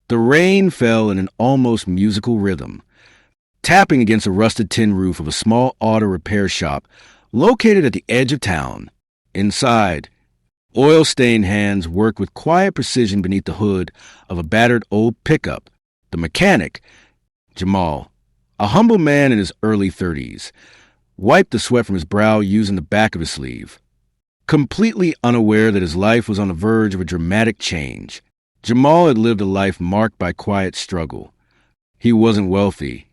The rain fell in an almost musical rhythm, tapping against the rusted tin roof of a small auto repair shop located at the edge of town. Inside, oil-stained hands worked with quiet precision beneath the hood of a battered old pickup. The mechanic, Jamal, a humble man in his early 30s, wiped the sweat from his brow using the back of his sleeve. Completely unaware that his life was on the verge of a dramatic change, Jamal had lived a life marked by quiet struggle. He wasn't wealthy,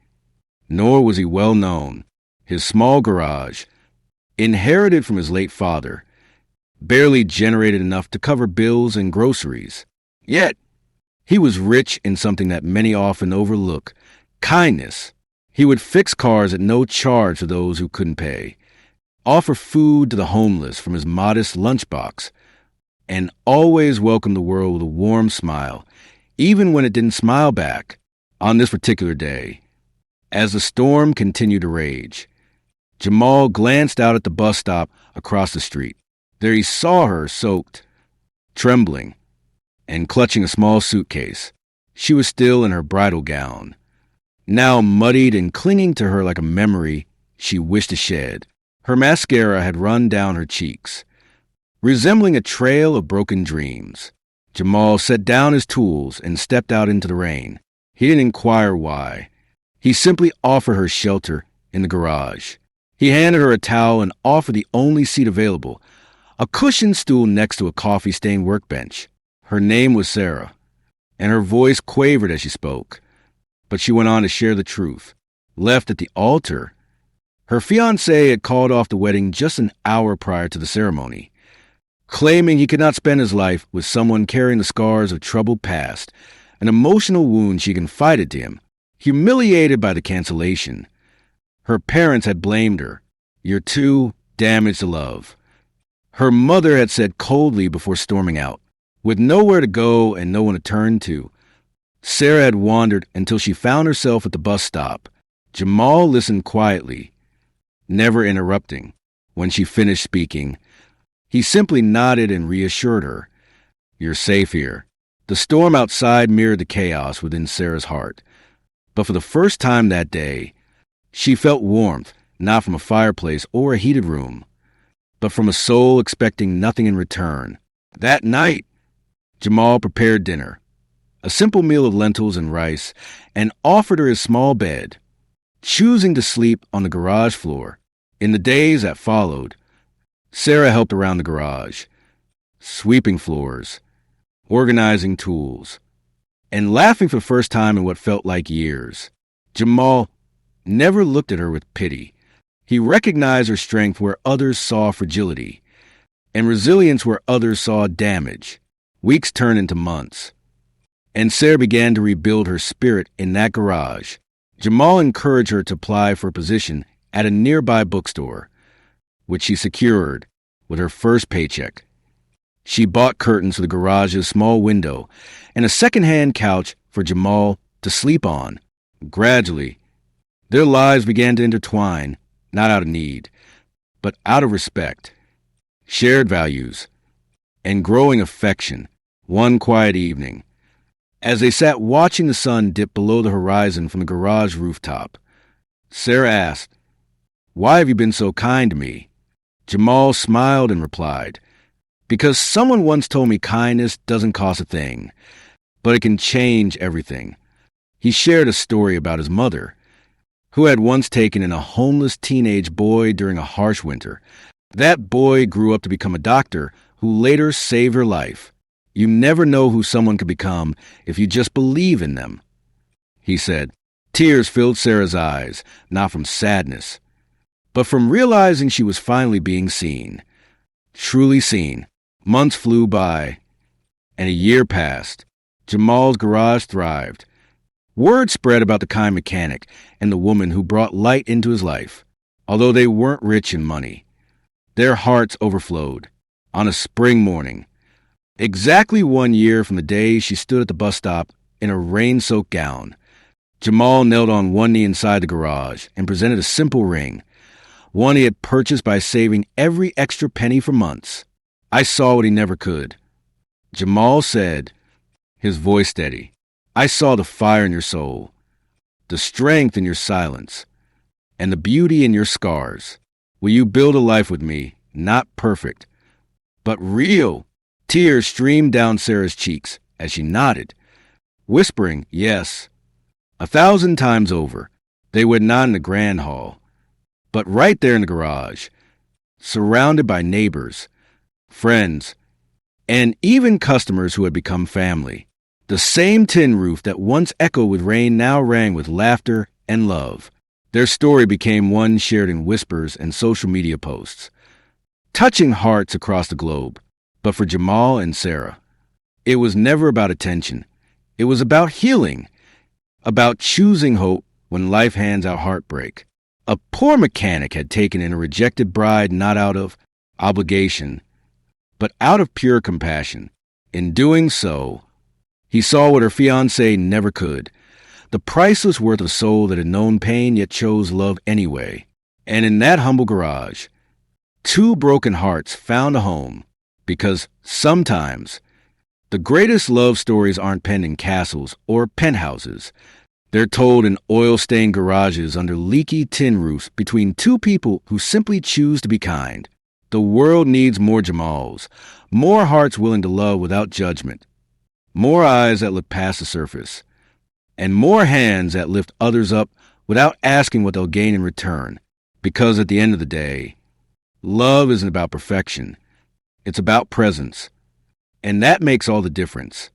nor was he well known. His small garage, inherited from his late father, barely generated enough to cover bills and groceries. Yet, he was rich in something that many often overlook: kindness. He would fix cars at no charge to those who couldn't pay, offer food to the homeless from his modest lunchbox, and always welcome the world with a warm smile, even when it didn't smile back. On this particular day, as the storm continued to rage, Jamal glanced out at the bus stop across the street. There he saw her, soaked, trembling, and clutching a small suitcase. She was still in her bridal gown, now muddied and clinging to her like a memory she wished to shed. Her mascara had run down her cheeks, resembling a trail of broken dreams. Jamal set down his tools and stepped out into the rain. He didn't inquire why. He simply offered her shelter in the garage. He handed her a towel and offered the only seat available, a cushioned stool next to a coffee-stained workbench. Her name was Sarah, and her voice quavered as she spoke. But she went on to share the truth. Left at the altar, her fiancé had called off the wedding just an hour prior to the ceremony, claiming he could not spend his life with someone carrying the scars of troubled past, an emotional wound she confided to him. Humiliated by the cancellation, her parents had blamed her. "You're too damaged to love," her mother had said coldly before storming out. With nowhere to go and no one to turn to, Sarah had wandered until she found herself at the bus stop. Jamal listened quietly, never interrupting. When she finished speaking, he simply nodded and reassured her. "You're safe here." The storm outside mirrored the chaos within Sarah's heart. But for the first time that day, she felt warmth, not from a fireplace or a heated room, but from a soul expecting nothing in return. That night, Jamal prepared dinner, a simple meal of lentils and rice, and offered her his small bed, choosing to sleep on the garage floor. In the days that followed, Sarah helped around the garage, sweeping floors, organizing tools, and laughing for the first time in what felt like years. Jamal never looked at her with pity. He recognized her strength where others saw fragility, and resilience where others saw damage. Weeks turned into months, and Sarah began to rebuild her spirit in that garage. Jamal encouraged her to apply for a position at a nearby bookstore, which she secured with her first paycheck. She bought curtains for the garage's small window and a second-hand couch for Jamal to sleep on. Gradually, their lives began to intertwine, not out of need, but out of respect, shared values, and growing affection. One quiet evening, as they sat watching the sun dip below the horizon from the garage rooftop, Sarah asked, "Why have you been so kind to me?" Jamal smiled and replied, "Because someone once told me kindness doesn't cost a thing, but it can change everything." He shared a story about his mother, who had once taken in a homeless teenage boy during a harsh winter. That boy grew up to become a doctor who later saved her life. "You never know who someone could become if you just believe in them," he said. Tears filled Sarah's eyes, not from sadness, but from realizing she was finally being seen. Truly seen. Months flew by, and a year passed. Jamal's garage thrived. Word spread about the kind mechanic and the woman who brought light into his life. Although they weren't rich in money, their hearts overflowed. On a spring morning, exactly 1 year from the day she stood at the bus stop in a rain-soaked gown, Jamal knelt on one knee inside the garage and presented a simple ring, one he had purchased by saving every extra penny for months. "I saw what he never could," Jamal said, his voice steady. I saw the fire in your soul, the strength in your silence, and the beauty in your scars. Will you build a life with me, not perfect, but real? Tears streamed down Sarah's cheeks as she nodded, whispering, yes, 1,000 times over. They would not in the grand hall, but right there in the garage, surrounded by neighbors, friends, and even customers who had become family. The same tin roof that once echoed with rain now rang with laughter and love. Their story became one shared in whispers and social media posts, touching hearts across the globe. But for Jamal and Sarah, it was never about attention. It was about healing, about choosing hope when life hands out heartbreak. A poor mechanic had taken in a rejected bride not out of obligation, but out of pure compassion. In doing so, he saw what her fiancé never could, the priceless worth of a soul that had known pain yet chose love anyway. And in that humble garage, two broken hearts found a home, because sometimes the greatest love stories aren't penned in castles or penthouses. They're told in oil-stained garages under leaky tin roofs between two people who simply choose to be kind. The world needs more Jamals, more hearts willing to love without judgment, more eyes that look past the surface, and more hands that lift others up without asking what they'll gain in return. Because at the end of the day, love isn't about perfection. It's about presence. And that makes all the difference.